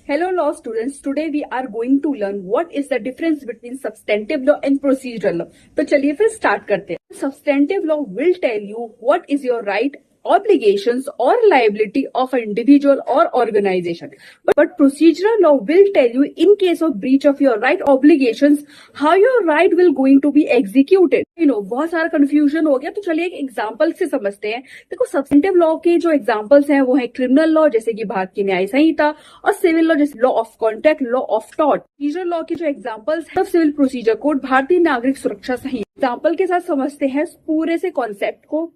Hello law students, today we are going to learn what is the difference between substantive law and procedural law. तो चलिए फिर start करते हैं. Substantive law will tell you what is your right, obligations or liability of an individual or organization. But procedural law will tell you in case of breach of your right obligations, how your right will going to be executed. बहुत सारा confusion हो गया, तो चलिए एक example से समझते हैं. देखो, सब्सटेंटिव लॉ के जो एग्जांपल्स हैं वो है क्रिमिनल लॉ जैसे कि भारतीय न्याय संहिता, और सिविल लॉ जैसे law of contract, law of tort. Procedure law के जो एग्जांपल्स हैं, सिविल प्रोसीजर कोड, भारतीय नागरिक सुरक्षा संहिता. एग्जांपल के साथ समझते हैं पूरे से कॉन्सेप्ट को.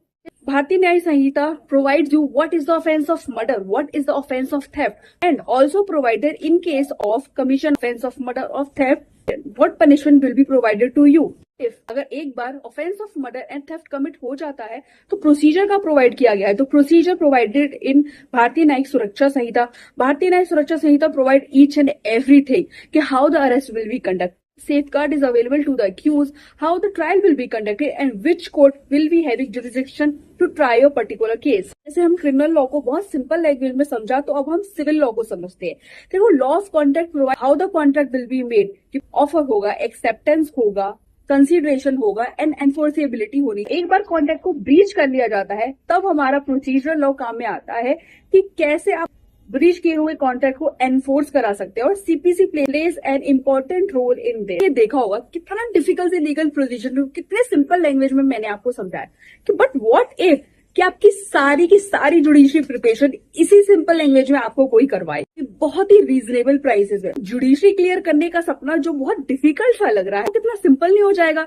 भारतीय न्याय संहिता provides you what is the offense of murder, what is the offense of theft, and also provided in case of commission offense of murder or theft, what punishment will be provided to you. If अगर एक बार offense of murder and theft commit हो जाता है तो procedure का provide किया गया है. तो प्रोसीजर प्रोवाइडेड इन भारतीय न्यायिक सुरक्षा संहिता. भारतीय न्यायिक सुरक्षा संहिता प्रोवाइड ईच एंड एवरीथिंग कि how the arrest will be conduct. Safeguard is available to the accused, how the trial will be conducted, and which court will be having jurisdiction to try a particular case. जैसे हम criminal law को बहुत simple language में समझा, तो अब हम civil law को समझते हैं. देखो, law of contract provide how the contract will be made. Offer होगा, एक्सेप्टेंस होगा, कंसिडरेशन होगा एंड एनफोर्सेबिलिटी होनी. एक बार कॉन्ट्रैक्ट को ब्रीच कर लिया जाता है तब हमारा प्रोसीजरल लॉ काम में आता है कि कैसे आप ब्रीच किए हुए कॉन्ट्रैक्ट को एनफोर्स करा सकते हैं. और CPC plays an important role in this. ये देखा होगा कितना डिफिकल्ट लीगल प्रोसीजर कितने सिंपल लैंग्वेज में मैंने आपको समझाया कि बट व्हाट इफ कि आपकी सारी की सारी जुडिशरी प्रिपरेशन इसी सिंपल लैंग्वेज में आपको कोई करवाए बहुत ही रीजनेबल प्राइसेस में. जुडिशरी क्लियर करने का सपना जो बहुत डिफिकल्ट सा लग रहा है, कितना सिंपल नहीं हो जाएगा.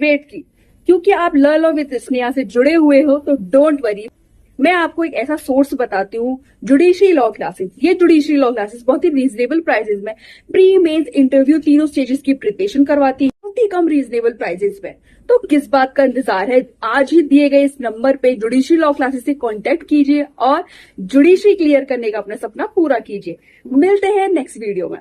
वेट की, क्योंकि आप लर्न लॉ विद स्नेहा से जुड़े हुए हो तो डोंट वरी, मैं आपको एक ऐसा सोर्स बताती हूँ, जुडिशरी लॉ क्लासेस. ये जुडिशरी लॉ क्लासेस बहुत ही रीजनेबल प्राइसेस में प्री मेंस इंटरव्यू तीनों स्टेजेस की प्रिपरेशन करवाती है बहुत ही कम रीजनेबल प्राइसेस में. तो किस बात का इंतजार है, आज ही दिए गए इस नंबर पे जुडिशरी लॉ क्लासेस से कांटेक्ट कीजिए और जुडिशरी क्लियर करने का अपना सपना पूरा कीजिए. मिलते हैं नेक्स्ट वीडियो में.